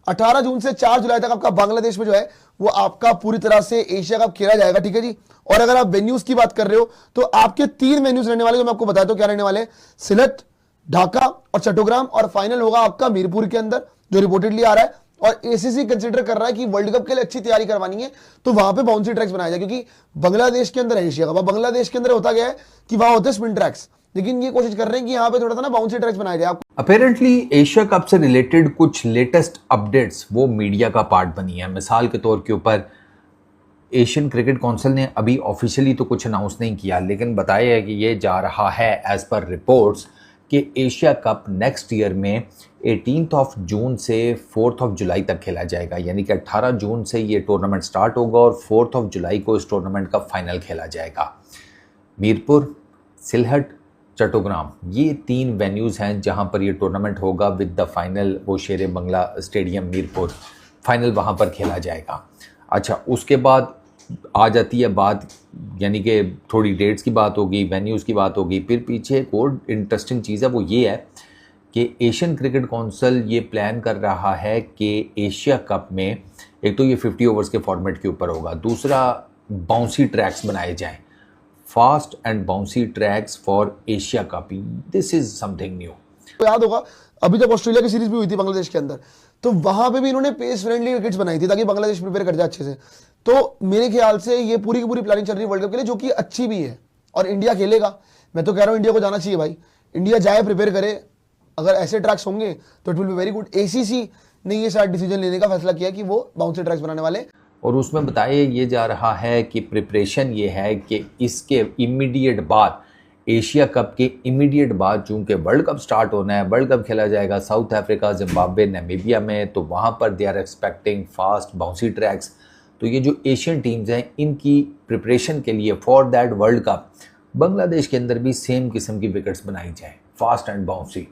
18 जून से 4 जुलाई तक आपका बांग्लादेश में जो है वो आपका पूरी तरह से एशिया कप खेला जाएगा, ठीक है जी। और अगर आप वेन्यूज की बात कर रहे हो तो आपके 3 वेन्यूज रहने वाले, जो मैं आपको बताता हूं क्या रहने वाले, सिलट, ढाका और चट्टोग्राम, और फाइनल होगा आपका मीरपुर के अंदर, जो रिपोर्टेडली आ रहा है। और एसीसी कंसीडर कर रहा है कि वर्ल्ड कप के लिए अच्छी तैयारी करवानी है तो वहां पे बाउंसी ट्रैक्स बनाया जाए, क्योंकि बांग्लादेश के अंदर एशिया कप, बांग्लादेश के अंदर होता गया है कि वहां होते स्पिन ट्रैक्स, लेकिन ये कोशिश कर रहे हैं कि यहाँ पे थोड़ा सा ना बाउंसी ट्रैक्स बनाया जाए। अपेरेंटली एशिया कप से रिलेटेड कुछ लेटेस्ट अपडेट्स वो मीडिया का पार्ट बनी है। मिसाल के तौर के ऊपर एशियन क्रिकेट काउंसिल ने अभी ऑफिशियली तो कुछ अनाउंस नहीं किया, लेकिन बताया है कि ये जा रहा है एज पर रिपोर्ट्स कि एशिया कप नेक्स्ट ईयर में 18 जून से 4 जुलाई तक खेला जाएगा। यानी कि 18 जून से ये टूर्नामेंट स्टार्ट होगा और 4 जुलाई को इस टूर्नामेंट का फाइनल खेला जाएगा। मीरपुर, सिलहट, चट्टोग्राम, ये 3 वेन्यूज़ हैं जहां पर ये टूर्नामेंट होगा विद द फाइनल वो शेर बंगला स्टेडियम मीरपुर, फाइनल वहां पर खेला जाएगा। अच्छा, उसके बाद आ जाती है बात, यानी कि थोड़ी डेट्स की बात होगी, वेन्यूज़ की बात होगी। फिर पीछे एक और इंटरेस्टिंग चीज़ है, वो ये है कि एशियन क्रिकेट काउंसिल ये प्लान कर रहा है कि एशिया कप में एक तो ये 50 ओवर्स के फॉर्मेट के ऊपर होगा, दूसरा बाउंसी ट्रैक्स बनाए जाएं, fast and bouncy tracks for Asia cup. This is something new. तो याद होगा अभी जब ऑस्ट्रेलिया की सीरीज भी हुई थी बांग्लादेश के अंदर, तो वहां पे भी इन्होंने पेस फ्रेंडली विकेट्स बनाई थी ताकि बांग्लादेश प्रिपेयर कर जाए अच्छे से। तो मेरे ख्याल से ये पूरी की पूरी प्लानिंग चल रही है वर्ल्ड कप के लिए, जो कि अच्छी भी है। और इंडिया खेलेगा, मैं तो कह रहा हूं इंडिया को जाना चाहिए भाई, इंडिया जाए, प्रिपेयर करे। अगर ऐसे ट्रैक्स होंगे तो it will be very good. ACC ने ये शायद डिसीजन लेने का फैसला किया कि वो बाउंसी ट्रैक्स बनाने वाले, और उसमें बताया ये जा रहा है कि प्रिपरेशन ये है कि इसके इमीडिएट बाद, एशिया कप के इमीडिएट बाद, चूँकि वर्ल्ड कप स्टार्ट होना है, वर्ल्ड कप खेला जाएगा साउथ अफ्रीका, जिम्बाब्वे, नामीबिया में, तो वहाँ पर they are expecting fast bouncy tracks. तो ये जो एशियन टीम्स हैं इनकी प्रिपरेशन के लिए for that world cup Bangladesh के अंदर भी सेम किस्म की विकेट्स बनाई जाए, फास्ट एंड बाउंसी।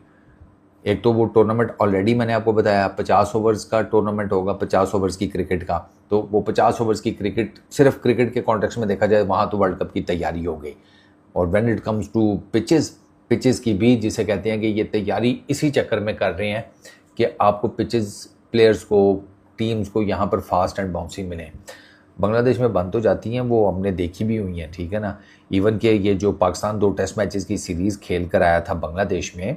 एक तो वो टूर्नामेंट ऑलरेडी मैंने आपको बताया 50 ओवर्स का टूर्नामेंट होगा, 50 ओवर्स की क्रिकेट का। तो वो 50 ओवर्स की क्रिकेट, सिर्फ क्रिकेट के कॉन्टेक्स्ट में देखा जाए वहाँ तो वर्ल्ड कप की तैयारी हो गई। और when it comes to pitches की भी, जिसे कहते हैं कि ये तैयारी इसी चक्कर में कर रहे हैं कि आपको पिचेस, प्लेयर्स को, टीम्स को यहाँ पर फास्ट एंड बाउंसी मिले। बांग्लादेश में बन तो जाती हैं, वो हमने देखी भी हुई हैं, ठीक है ना। इवन कि ये जो पाकिस्तान 2 टेस्ट मैचेस की सीरीज़ खेल कर आया था बांग्लादेश में,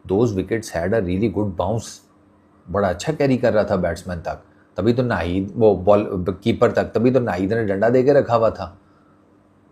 those wickets had a really good bounce, बड़ा अच्छा कैरी कर रहा था बैट्समैन तक, तभी तो नाहिद, वो बॉल कीपर तक, तभी तो नाहिद ने डंडा दे के रखा हुआ था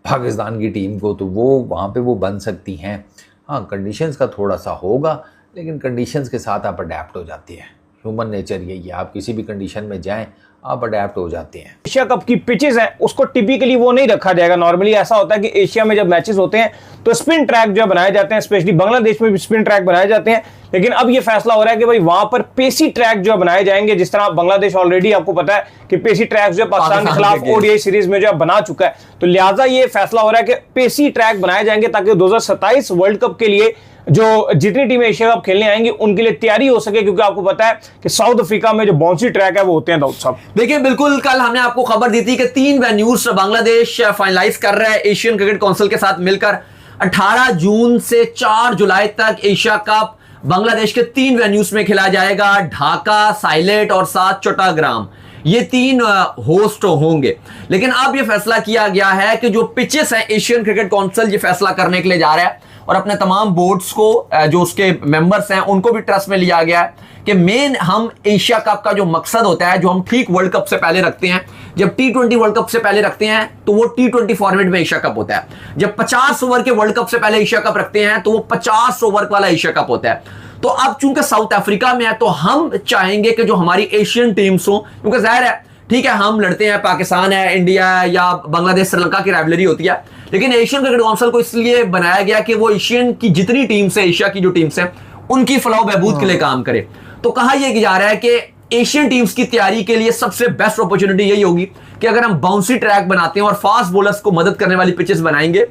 पाकिस्तान की टीम को। तो वो वहाँ पे वो बन सकती हैं। हाँ, कंडीशंस का थोड़ा सा होगा, लेकिन कंडीशंस के साथ आप अडेप्ट हो जाती हैं। ह्यूमन नेचर यही है, आप किसी भी कंडीशन में जाएं आप अडेप्ट हो जाते हैं। एशिया कप की पिचेस है उसको टिपिकली वो नहीं रखा जाएगा। नॉर्मली ऐसा होता है कि एशिया में जब मैचेस होते हैं तो स्पिन ट्रैक जो बनाए जाते हैं, स्पेशली बांग्लादेश में भी स्पिन ट्रैक बनाए जाते हैं। लेकिन अब ये फैसला हो रहा है कि भाई वहां पर पेसी ट्रैक जो बनाए जाएंगे, जिस तरह बांग्लादेश ऑलरेडी आपको पता है कि पेसी ट्रैक जो पाकिस्तान के खिलाफ ओडीआई सीरीज में जो बना चुका है, तो लिहाजा ये फैसला हो रहा है कि पेसी ट्रैक बनाए जाएंगे ताकि 2027 वर्ल्ड कप के लिए जो जितनी टीमें एशिया कप खेलने आएंगी उनके लिए तैयारी हो सके। क्योंकि आपको पता है कि साउथ अफ्रीका में जो बाउंसी ट्रैक है वो होते हैं दाऊद साहब। देखिए, बिल्कुल कल हमने आपको खबर दी थी कि 3 वेन्यूज बांग्लादेश फाइनलाइज कर रहा है एशियन क्रिकेट काउंसिल के साथ मिलकर। 18 जून से 4 जुलाई तक एशिया कप बांग्लादेश के 3 वेन्यूज में खेला जाएगा, ढाका, साइलेट और 7 चट्टोग्राम, ये 3 होस्ट होंगे। लेकिन अब यह फैसला किया गया है कि जो पिचेस है, एशियन क्रिकेट काउंसिल ये फैसला करने के लिए जा रहा है और अपने तमाम बोर्ड्स को, जो उसके मेंबर्स हैं, उनको भी ट्रस्ट में लिया गया है कि मेन हम एशिया कप का जो मकसद होता है, जो हम ठीक वर्ल्ड कप से पहले रखते हैं, जब T20 वर्ल्ड कप से पहले रखते हैं तो वो T20 फॉर्मेट में एशिया कप होता है। जब 50 ओवर के वर्ल्ड कप से पहले एशिया कप रखते हैं तो वो 50 ओवर वाला एशिया कप होता है। तो अब चूंकि साउथ अफ्रीका में है तो हम चाहेंगे कि जो हमारी एशियन टीम्स हो, क्योंकि जाहिर है, ठीक है, हम लड़ते हैं, पाकिस्तान है, इंडिया है या बांग्लादेश, श्रीलंका की राइवलरी होती है, लेकिन एशियन क्रिकेट काउंसिल को इसलिए बनाया गया कि वो एशियन की जितनी टीम्स है, एशिया की जो टीम्स है, उनकी फलाह बहबूद के लिए काम करे। तो कहा यह जा रहा है कि एशियन टीम्स की तैयारी के लिए सबसे बेस्ट अपॉर्चुनिटी यही होगी कि अगर हम बाउंसी ट्रैक बनाते हैं और फास्ट बॉलर्स को मदद करने वाली पिचेस बनाएंगे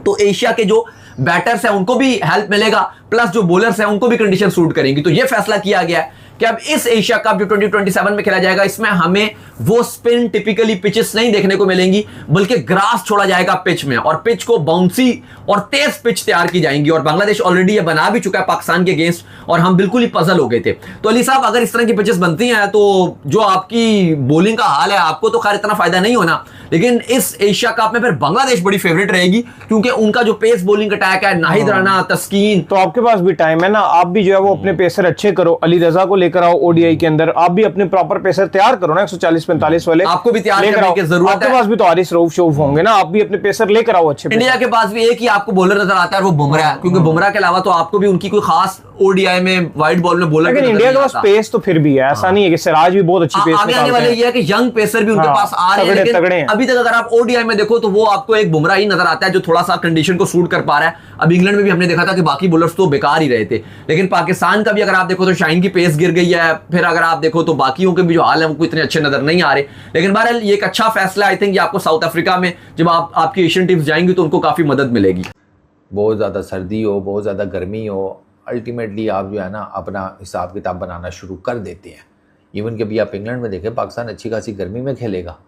तो एशिया के जो बैटर्स हैं उनको भी हेल्प मिलेगा, प्लस जो बॉलर्स हैं उनको भी कंडीशन सूट करेंगी। तो यह फैसला किया गया है कि अब इस एशिया कप जो 2027 में खेला जाएगा इसमें हमें वो स्पिन टिपिकली पिचेस नहीं देखने को मिलेंगी, बल्कि ग्रास छोड़ा जाएगा पिच में और पिच को बाउंसी और तेज पिच तैयार की जाएंगी। और बांग्लादेश ऑलरेडी ये बना भी चुका है पाकिस्तान के अगेंस्ट और हम बिल्कुल ही पजल हो गए थे। तो अली साहब, अगर इस तरह की पिचेस बनती हैं तो जो आपकी बॉलिंग का हाल है, आपको तो खैर इतना फायदा नहीं होना, लेकिन इस एशिया कप में फिर बांग्लादेश बड़ी फेवरेट रहेगी क्योंकि उनका जो पेस बॉलिंग अटैक है, नाहिद राना, तस्कीन। तो आपके पास भी टाइम है ना, आप भी जो है वो अपने पेसर अच्छे करो, अली रजा को लेकर आओ ओडीआई के अंदर, आप भी अपने प्रॉपर पेसर तैयार करो ना, 140-45 वाले आपको भी तैयार लेकर करने आओ। की जरूरत है। आपके पास भी तो हारिस रऊफ शऊफ होंगे ना, आप भी अपने पेसर लेकर आओ अच्छे। इंडिया के पास भी एक ही आपको बॉलर नजर आता है, वो बुमराह है, क्योंकि बुमराह के अलावा तो आपको भी उनकी कोई खास ओडीआई में वाइड बॉल में बॉलर। लेकिन इंडिया के पास पेस तो फिर भी है, ऐसा नहीं है कि सिराज भी बहुत अच्छी पेस आगे आने वाले ये है कि यंग पेसर भी उनके पास आ रहे हैं, लेकिन अभी तक अगर आप ओडीआई में देखो तो वो आपको एक बुमराह ही नजर आता है जो थोड़ा सा कंडीशन को सूट कर पा रहा है। अब इंग्लैंड में भी हमने देखा था कि बाकी बॉलर्स तो बेकार ही रहे थे, लेकिन पाकिस्तान का भी अगर आप देखो तो शाहीन की पेस गिर गई है, फिर अगर आप देखो तो बाकियों के भी जो हाल है वो इतने अच्छे नजर नहीं आ रहे। लेकिन बहरहाल ये एक अच्छा फैसला आई थिंक ये आपको साउथ अफ्रीका में जब आपकी एशियन टीम्स जाएंगी तो उनको काफी मदद मिलेगी। बहुत ज़्यादा सर्दी हो, बहुत ज़्यादा गर्मी हो, अल्टीमेटली आप जो है ना अपना हिसाब किताब बनाना शुरू कर देते हैं। इवन कि अभी आप इंग्लैंड में देखें, पाकिस्तान अच्छी खासी गर्मी में खेलेगा,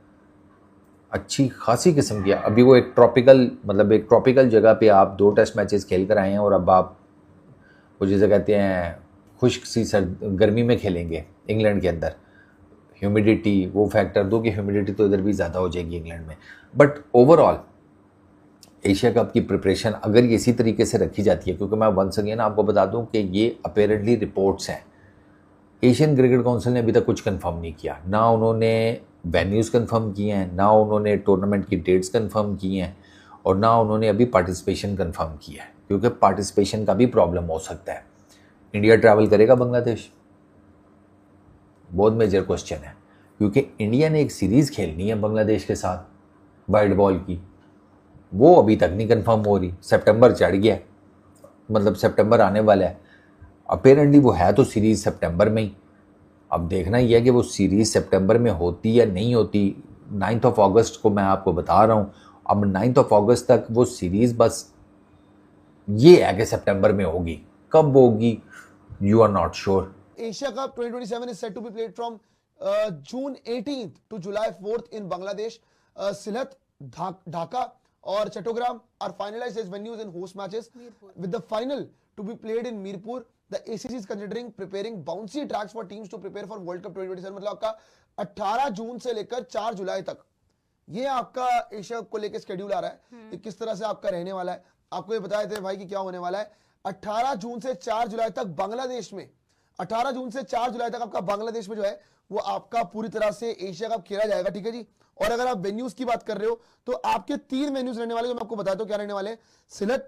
अच्छी खासी किस्म की। अभी वो एक ट्रॉपिकल जगह पे आप 2 टेस्ट मैचेस खेल कर आए हैं और अब आप वो जैसे कहते हैं खुश्क सी गर्मी में खेलेंगे इंग्लैंड के अंदर। ह्यूमिडिटी वो फैक्टर दो कि ह्यूमिडिटी तो इधर भी ज़्यादा हो जाएगी इंग्लैंड में। बट ओवरऑल एशिया कप की प्रिपरेशन अगर ये इसी तरीके से रखी जाती है, क्योंकि मैं वंस अगेन आपको बता दूं कि ये अपेरेंटली रिपोर्ट्स हैं, एशियन क्रिकेट काउंसिल ने अभी तक कुछ कंफर्म नहीं किया, ना उन्होंने वेन्यूज़ कंफर्म किए हैं, ना उन्होंने टूर्नामेंट की डेट्स कंफर्म की हैं, और ना उन्होंने अभी पार्टिसिपेशन कंफर्म किया है, क्योंकि पार्टिसिपेशन का भी प्रॉब्लम हो सकता है। इंडिया ट्रैवल करेगा बांग्लादेश? बहुत मेजर क्वेश्चन है, क्योंकि इंडिया ने एक सीरीज़ खेलनी है बांग्लादेश के साथ वाइड बॉल की, वो अभी तक नहीं कंफर्म हो रही। सितंबर चढ़ गया, मतलब सितंबर आने वाला है, अपेरेंटली वो है तो सीरीज़ सितंबर में ही। अब देखना यह है कि वो सीरीज़ सितंबर में होती या नहीं होती। 9 अगस्त को मैं आपको बता रहा हूँ, अब 9 अगस्त तक वो सीरीज़ बस ये है कि सितंबर में होगी, कब होगी you are not sure. Asia Cup 2027 is set to be played from June 18th to July 4th in Bangladesh. Sylhet, Dhaka or Chattogram are finalized as venues and host matches, with the final to be played in Mirpur. The ACC is considering preparing bouncy tracks for teams to prepare for World Cup 2027. मतलब आपका 18 जून से लेकर 4 जुलाई तक ये आपका Asia को लेकर schedule आ रहा है कि किस तरह से आपका रहने वाला है। आपको ये बताए थे भाई कि क्या होने वाला है। 18 जून से 4 जुलाई तक बांग्लादेश में, 18 जून से 4 जुलाई तक आपका बांग्लादेश में जो है वो आपका पूरी तरह से एशिया कप खेला जाएगा, ठीक है जी। और अगर आप वेन्यूज की बात कर रहे हो तो आपके 3 वेन्यूज रहने वाले, जो मैं आपको बताता हूं क्या रहने वाले, सिलट,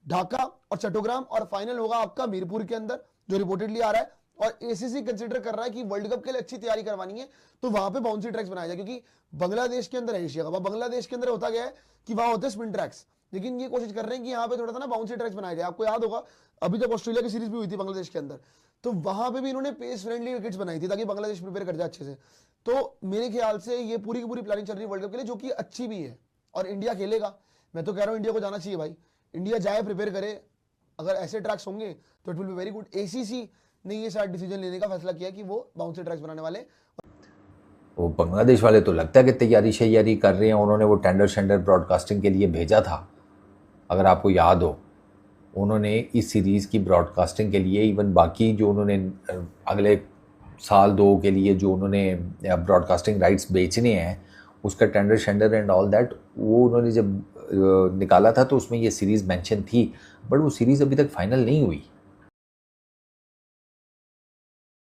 ढाका और चट्टोग्राम, और फाइनल होगा आपका मीरपुर के अंदर जो रिपोर्टेडली आ रहा है। और एसीसी कंसीडर कर रहा है कि वर्ल्ड कप के लिए अच्छी तैयारी करवानी है तो वहां पे बाउंसी ट्रैक्स बनाया जाए, क्योंकि बांग्लादेश के अंदर एशिया कप, बांग्लादेश के अंदर होता गया है कि वहां होते हैं स्पिन ट्रैक्स, लेकिन ये कोशिश कर रहे हैं कि यहाँ पे थोड़ा सा ना बाउंसी ट्रैक्स बनाया जाए। आपको याद होगा अभी जब ऑस्ट्रेलिया की सीरीज भी हुई थी बांग्लादेश के अंदर, तो वहां पे भी इन्होंने पेस फ्रेंडली विकेट्स बनाई थी ताकि बांग्लादेश प्रिपेयर कर जाए अच्छे से। तो मेरे ख्याल से ये पूरी की पूरी प्लानिंग चल रही है वर्ल्ड कप के लिए, जो कि अच्छी भी है। और इंडिया खेलेगा, मैं तो कह रहा हूँ इंडिया को जाना चाहिए भाई, इंडिया जाए, प्रिपेयर करे। अगर ऐसे ट्रैक्स होंगे तो it will be very good. ACC ने ये शायद डिसीजन लेने का फैसला किया कि वो बाउंसी ट्रैक्स बनाने वाले। वो बांग्लादेश वाले तो लगता है कि तैयारी कर रहे हैं, उन्होंने वो टेंडर ब्रॉडकास्टिंग के लिए भेजा था, अगर आपको याद हो। उन्होंने इस सीरीज़ की ब्रॉडकास्टिंग के लिए इवन बाकी जो उन्होंने अगले साल 2 के लिए जो उन्होंने ब्रॉडकास्टिंग राइट्स बेचने हैं, उसका टेंडर एंड ऑल दैट, वो उन्होंने जब निकाला था तो उसमें ये सीरीज़ मेंशन थी, बट वो सीरीज़ अभी तक फाइनल नहीं हुई।